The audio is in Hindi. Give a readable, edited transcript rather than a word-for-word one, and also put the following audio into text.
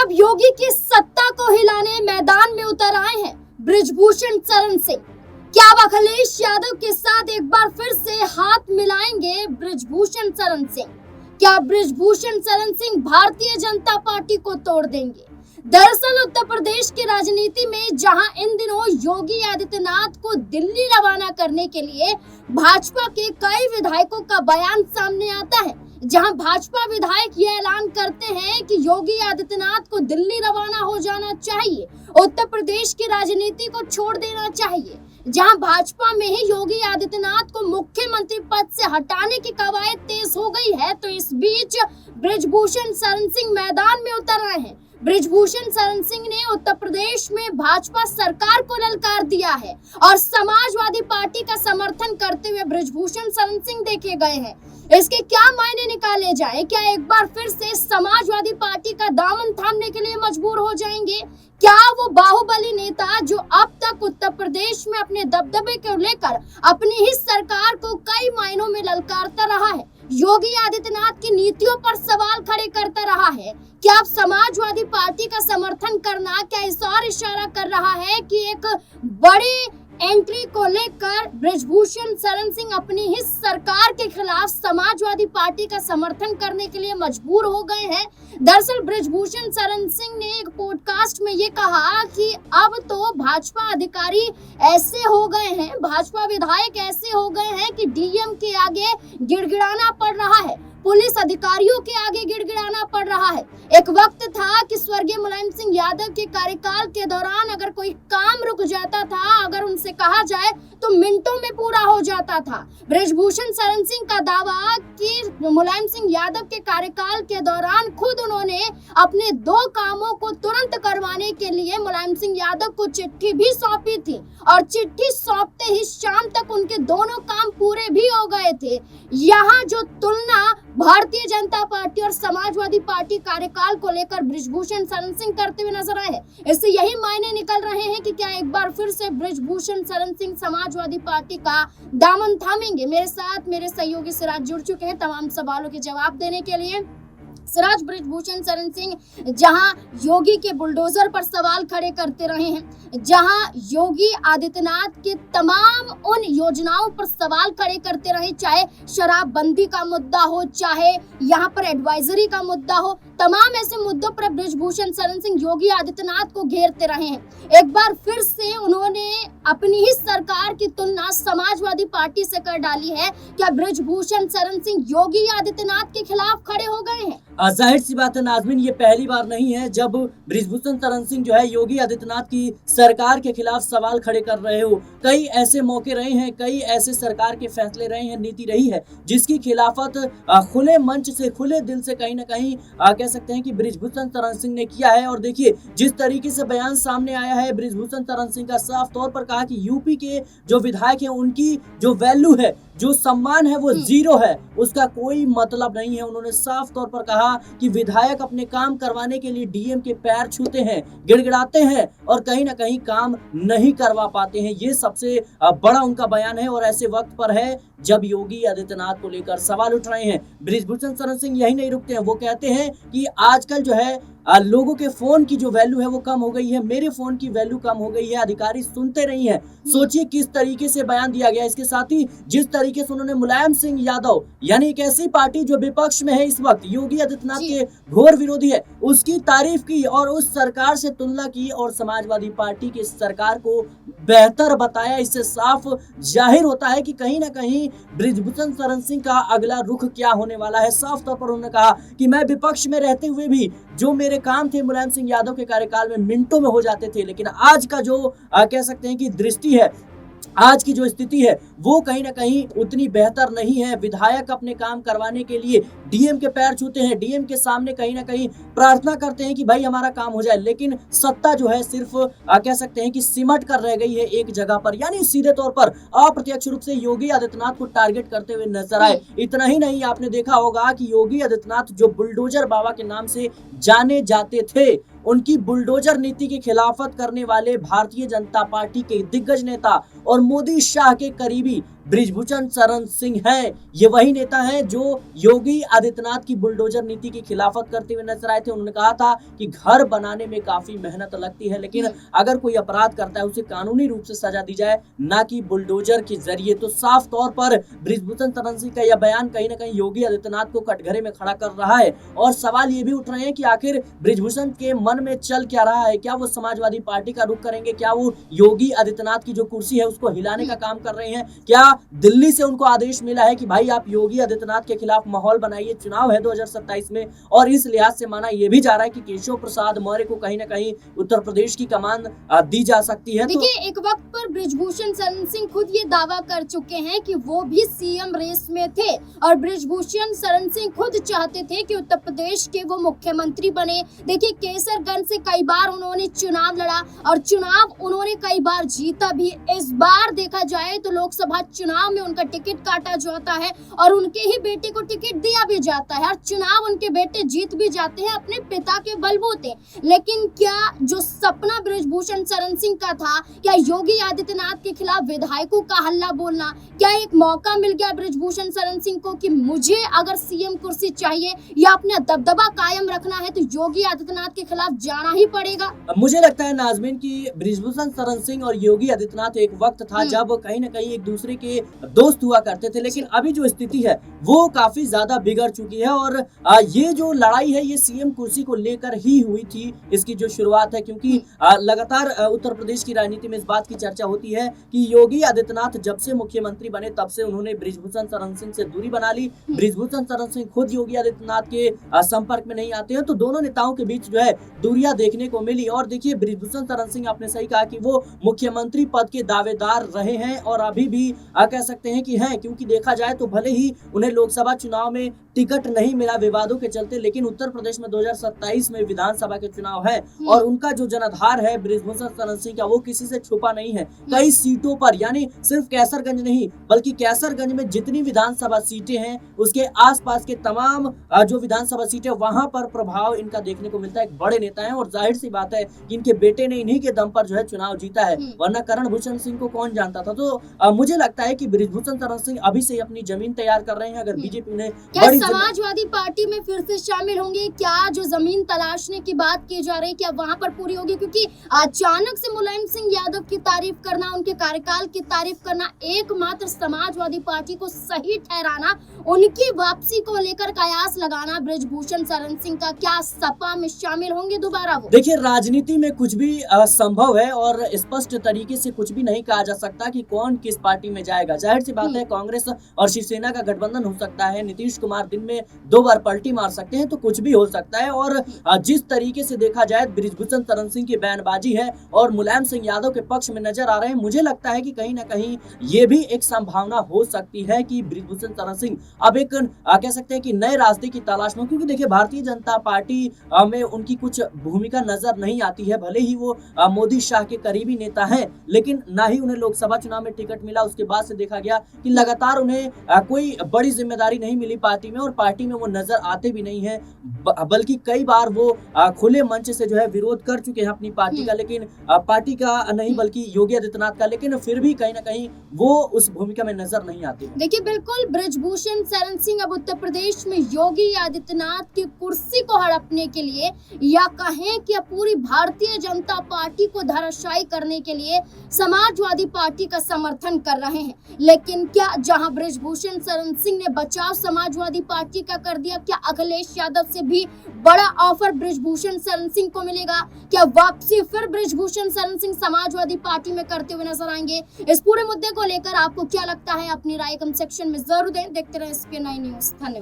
अब योगी की सत्ता को हिलाने मैदान में उतर आए हैं बृजभूषण शरण सिंह। क्या अब अखिलेश यादव के साथ एक बार फिर से हाथ मिलाएंगे बृजभूषण शरण सिंह? क्या बृजभूषण शरण सिंह भारतीय जनता पार्टी को तोड़ देंगे? दरअसल उत्तर प्रदेश की राजनीति में जहां इन दिनों योगी आदित्यनाथ को दिल्ली रवाना करने के लिए भाजपा के कई विधायकों का बयान सामने आता है, जहां भाजपा विधायक ये ऐलान करते हैं कि योगी आदित्यनाथ को दिल्ली रवाना हो जाना चाहिए, उत्तर प्रदेश की राजनीति को छोड़ देना चाहिए। जहां भाजपा में ही योगी आदित्यनाथ को मुख्यमंत्री पद से हटाने की कवायद तेज हो गई है, तो इस बीच बृजभूषण शरण सिंह मैदान में उतर आए हैं। बृजभूषण शरण सिंह ने उत्तर प्रदेश में भाजपा सरकार को ललकार दिया है और समाजवादी पार्टी का समर्थन करते हुए बृजभूषण शरण सिंह देखे गए हैं। इसके क्या मायने निकाले जाएं? क्या एक बार फिर से समाजवादी पार्टी का दामन थामने के लिए मजबूर हो जाएंगे? क्या वो बाहुबली नेता जो अब तक उत्तर प्रदेश में अपने दबदबे को लेकर अपनी ही सरकार को कई मायनों में ललकारता रहा है, योगी आदित्यनाथ की नीतियों पर सवाल खड़े करता रहा है, क्या अब समाजवादी पार्टी का समर्थन करना क्या इस और इशारा कर रहा है कि एक बड़ी एंट्री को लेकर बृजभूषण शरण सिंह अपनी ही सरकार के खिलाफ समाजवादी पार्टी का समर्थन करने के लिए मजबूर हो गए हैं? दरअसल बृजभूषण शरण सिंह ने एक पॉडकास्ट में ये कहा कि अब तो भाजपा अधिकारी ऐसे हो गए हैं, भाजपा विधायक ऐसे हो गए हैं कि डीएम के आगे गिड़गिड़ाना पड़ रहा है, पुलिस अधिकारियों के आगे गिड़गिड़ाना पड़ रहा है। एक वक्त था कि स्वर्गीय मुलायम सिंह यादव के कार्यकाल के दौरान अगर कोई काम रुक जाता था, अगर उनसे कहा जाए तो मिनटों में पूरा हो जाता था। बृजभूषण शरण सिंह का दावा कि मुलायम सिंह यादव के कार्यकाल के दौरान खुद उन्होंने अपने 2 कामों को तुरंत करवाने के लिए मुलायम सिंह यादव को चिट्ठी भी सौंपी थी और चिट्ठी सौंपते ही शाम तक उनके दोनों काम पूरे भी हो गए थे। यहाँ जो तुलना भारतीय जनता पार्टी और समाजवादी पार्टी कार्यकाल को लेकर बृजभूषण शरण सिंह करते हुए नजर आए हैं, इससे यही मायने निकल रहे हैं कि क्या एक बार फिर से बृजभूषण शरण सिंह समाजवादी पार्टी का दामन थामेंगे? मेरे साथ मेरे सहयोगी सिराज जुड़ चुके हैं तमाम सवालों के जवाब देने के लिए। सिराज, बृजभूषण शरण सिंह जहां योगी के बुलडोजर पर सवाल खड़े करते रहे हैं, जहां योगी आदित्यनाथ के तमाम उन योजनाओं पर सवाल खड़े करते रहे, चाहे शराबबंदी का मुद्दा हो, चाहे यहां पर एडवाइजरी का मुद्दा हो, तमाम ऐसे मुद्दों पर बृजभूषण शरण सिंह योगी आदित्यनाथ को घेरते रहे हैं। एक बार फिर से उन्होंने अपनी ही सरकार की तुलना समाजवादी पार्टी से कर डाली है। क्या बृजभूषण शरण सिंह योगी आदित्यनाथ के खिलाफ खड़े हो गए हैं? जाहिर सी बात है नाज़मीन, ये पहली बार नहीं है जब बृजभूषण शरण सिंह जो है योगी आदित्यनाथ की सरकार के खिलाफ सवाल खड़े कर रहे हो। कई ऐसे मौके रहे हैं, कई ऐसे सरकार के फैसले रहे हैं, नीति रही है जिसकी खिलाफत खुले मंच से, खुले दिल से कहीं ना कहीं कह सकते हैं कि बृजभूषण शरण सिंह ने किया है। और देखिए जिस तरीके से बयान सामने आया है बृजभूषण शरण सिंह का, साफ तौर पर कहा कि यूपी के जो विधायक हैं उनकी जो वैल्यू है, जो सम्मान है वो जीरो है, उसका कोई मतलब नहीं है। उन्होंने साफ तौर पर कहा कि विधायक अपने काम करवाने के लिए डीएम के पैर छूते हैं, गिड़गिड़ाते हैं और कहीं ना कहीं काम नहीं करवा पाते हैं। ये सबसे बड़ा उनका बयान है और ऐसे वक्त पर है जब योगी आदित्यनाथ को लेकर सवाल उठ रहे हैं। बृजभूषण शरण सिंह यही नहीं रुकते हैं, वो कहते हैं कि आजकल जो है लोगों के फोन की जो वैल्यू है वो कम हो गई है, मेरे फोन की वैल्यू कम हो गई है, अधिकारी सुनते नहीं है। सोचिए किस तरीके से बयान दिया गया। इसके साथ ही जिस तरीके से उन्होंने मुलायम सिंह यादव, यानी एक ऐसी पार्टी जो विपक्ष में है इस वक्त, योगी आदित्यनाथ के घोर विरोधी है, उसकी तारीफ की और उस सरकार से तुलना की और समाजवादी पार्टी की सरकार को बेहतर बताया। इससे साफ जाहिर होता है कि कहीं ना कहीं बृजभूषण शरण सिंह का अगला रुख क्या होने वाला है। साफ तौर पर उन्होंने कहा कि मैं विपक्ष में रहते हुए भी जो मेरे काम थे मुलायम सिंह यादव के कार्यकाल में मिनटों में हो जाते थे, लेकिन आज का जो कह सकते हैं कि दृष्टि है, आज की जो स्थिति है वो कहीं ना कहीं उतनी बेहतर नहीं है। विधायक अपने काम करवाने के लिए डीएम के पैर छूते हैं, डीएम के सामने कहीं ना कहीं प्रार्थना करते हैं कि भाई हमारा काम हो जाए, लेकिन सत्ता जो है सिर्फ कह सकते हैं कि सिमट कर रह गई है एक जगह पर, यानी सीधे तौर पर अप्रत्यक्ष रूप से योगी आदित्यनाथ को टारगेट करते हुए नजर आए। इतना ही नहीं, आपने देखा होगा कि योगी आदित्यनाथ जो बुलडोजर बाबा के नाम से जाने जाते थे, उनकी बुलडोजर नीति की खिलाफत करने वाले भारतीय जनता पार्टी के दिग्गज नेता और मोदी शाह के करीबी बृजभूषण शरण सिंह है। ये वही नेता है जो योगी आदित्यनाथ की बुलडोजर नीति की खिलाफत करते हुए नजर आए थे। उन्होंने कहा था कि घर बनाने में काफी मेहनत लगती है, लेकिन अगर कोई अपराध करता है उसे कानूनी रूप से सजा दी जाए, ना कि बुलडोजर के जरिए। तो साफ तौर पर बृजभूषण शरण सिंह का यह बयान कहीं ना कहीं योगी आदित्यनाथ को कटघरे में खड़ा कर रहा है। और सवाल ये भी उठ रहे हैं कि आखिर बृजभूषण के मन में चल क्या रहा है। क्या वो समाजवादी पार्टी का रुख करेंगे? क्या वो योगी आदित्यनाथ की जो कुर्सी है उसको हिलाने का काम कर रहे हैं? क्या दिल्ली से उनको आदेश मिला है कि भाई आप योगी आदित्यनाथ के खिलाफ माहौल बनाइए, चुनाव है 2027 में। और इस लिहाज से माना यह भी जा रहा है कि केशव प्रसाद मौर्य को कहीं ना कहीं उत्तर प्रदेश की कमान दी जा सकती है। देखिए, एक वक्त पर बृजभूषण शरण सिंह खुद ये दावा कर चुके हैं कि वो भी सीएम रेस में थे और बृजभूषण शरण सिंह खुद चाहते थे कि उत्तर प्रदेश के वो मुख्यमंत्री बने। देखिए, केसरगंज से कई बार उन्होंने चुनाव लड़ा और चुनाव उन्होंने कई बार जीता भी। इस बार देखा जाए तो लोकसभा चुनाव में उनका टिकट काटा जाता है और उनके ही बेटे को टिकट दिया भी जाता है और चुनाव उनके बेटे जीत भी जाते हैं अपने पिता के बलबूते। लेकिन क्या जो सपना बृजभूषण शरण सिंह का था, क्या योगी आदित्यनाथ के खिलाफ विधायकों का हल्ला बोलना, क्या एक मौका मिल गया बृजभूषण शरण सिंह को कि मुझे अगर सीएम कुर्सी चाहिए या अपना दबदबा कायम रखना है तो योगी आदित्यनाथ के खिलाफ जाना ही पड़ेगा? मुझे लगता है नाज़मीन की बृजभूषण शरण सिंह और योगी आदित्यनाथ एक वक्त था जब कहीं ना कहीं एक दूसरे के दोस्त हुआ करते थे, लेकिन अभी जो स्थिति है वो काफी ज्यादा बिगड़ चुकी है। और ये जो लड़ाई है ये सीएम कुर्सी को लेकर ही हुई थी, इसकी जो शुरुआत है। क्योंकि लगातार उत्तर प्रदेश की राजनीति में इस बात की चर्चा होती है कि योगी आदित्यनाथ जब से मुख्यमंत्री बने तब से उन्होंने बृजभूषण शरण सिंह से दूरी बना ली। बृजभूषण शरण सिंह खुद योगी आदित्यनाथ के संपर्क में नहीं आते हैं, तो दोनों नेताओं के बीच जो है दूरियां देखने को मिली। और देखिए, बृजभूषण शरण सिंह आपने सही कहा कि वो मुख्यमंत्री पद के दावेदार रहे हैं और अभी भी कह सकते हैं कि हैं, क्योंकि देखा जाए तो भले ही उन्हें लोकसभा चुनाव में टिकट नहीं मिला विवादों के चलते, लेकिन उत्तर प्रदेश में 2027 में विधानसभा के चुनाव है और उनका जो जनाधार है बृजभूषण शरण सिंह का वो किसी से छुपा नहीं है। कई सीटों पर, यानी सिर्फ कैसरगंज नहीं बल्कि कैसरगंज में जितनी विधानसभा सीटें हैं उसके आसपास के तमाम जो विधानसभा सीटें वहां पर प्रभाव इनका देखने को मिलता है। एक बड़े नेता है और जाहिर सी बात है कि इनके बेटे ने इन्हीं के दम पर जो है चुनाव जीता है, वरना करण भूषण सिंह को कौन जानता था। तो मुझे लगता है कि बृजभूषण शरण सिंह अभी से अपनी जमीन तैयार कर रहे हैं। अगर बीजेपी उन्हें बड़ी समाजवादी पार्टी में फिर से शामिल होंगे, क्या जो जमीन तलाशने की बात की जा रही है क्या वहां पर पूरी होगी? क्योंकि अचानक से मुलायम सिंह यादव की तारीफ करना, उनके कार्यकाल की तारीफ करना, एकमात्र समाजवादी पार्टी को सही ठहराना, उनकी वापसी को लेकर कयास लगाना बृजभूषण शरण सिंह का, क्या सपा में शामिल होंगे दोबारा वो? देखिए, राजनीति में कुछ भी संभव है और स्पष्ट तरीके से कुछ भी नहीं कहा जा सकता कि कौन किस पार्टी में जाएगा। जाहिर सी बात है कांग्रेस और शिवसेना का गठबंधन हो सकता है, नीतीश कुमार दिन में 2 बार पलटी मार सकते हैं, तो कुछ भी हो सकता है। और जिस तरीके से देखा जाए बृजभूषण शरण सिंह की बयानबाजी है और मुलायम सिंह यादव के पक्ष में नजर आ रहे हैं, मुझे लगता है कि कहीं ना कहीं ये भी एक संभावना हो सकती है कि बृजभूषण शरण सिंह अब एक कह सकते हैं कि नए रास्ते की तलाश में। क्योंकि देखिए, भारतीय जनता पार्टी में उनकी कुछ भूमिका नजर नहीं आती है। भले ही वो मोदी शाह के करीबी नेता हैं, लेकिन ना ही उन्हें लोकसभा चुनाव में टिकट मिला। उसके बाद से देखा गया कि लगातार उन्हें कोई बड़ी जिम्मेदारी नहीं मिली पार्टी में और पार्टी में वो नजर आते भी नहीं है, बल्कि कई बार वो खुले मंच से जो है विरोध कर चुके हैं अपनी पार्टी का, लेकिन पार्टी का नहीं बल्कि योगी आदित्यनाथ का, लेकिन फिर भी कहीं ना कहीं वो उस भूमिका में नजर नहीं आती। देखिए, बिल्कुल बृजभूषण शरण सिंह अब उत्तर प्रदेश में योगी आदित्यनाथ की कुर्सी को हड़पने के लिए या कहें कि पूरी भारतीय जनता पार्टी को धराशायी करने के लिए समाजवादी पार्टी का समर्थन कर रहे हैं। लेकिन क्या जहां बृजभूषण शरण सिंह ने बचाव समाजवादी पार्टी का कर दिया, क्या अखिलेश यादव से भी बड़ा ऑफर बृजभूषण शरण सिंह को मिलेगा? क्या वापसी फिर बृजभूषण शरण सिंह समाजवादी पार्टी में करते हुए नजर आएंगे? इस पूरे मुद्दे को लेकर आपको क्या लगता है? अपनी राय कमेंट सेक्शन में जरूर दें। देखते रहे SPN9 न्यूज़। धन्यवाद।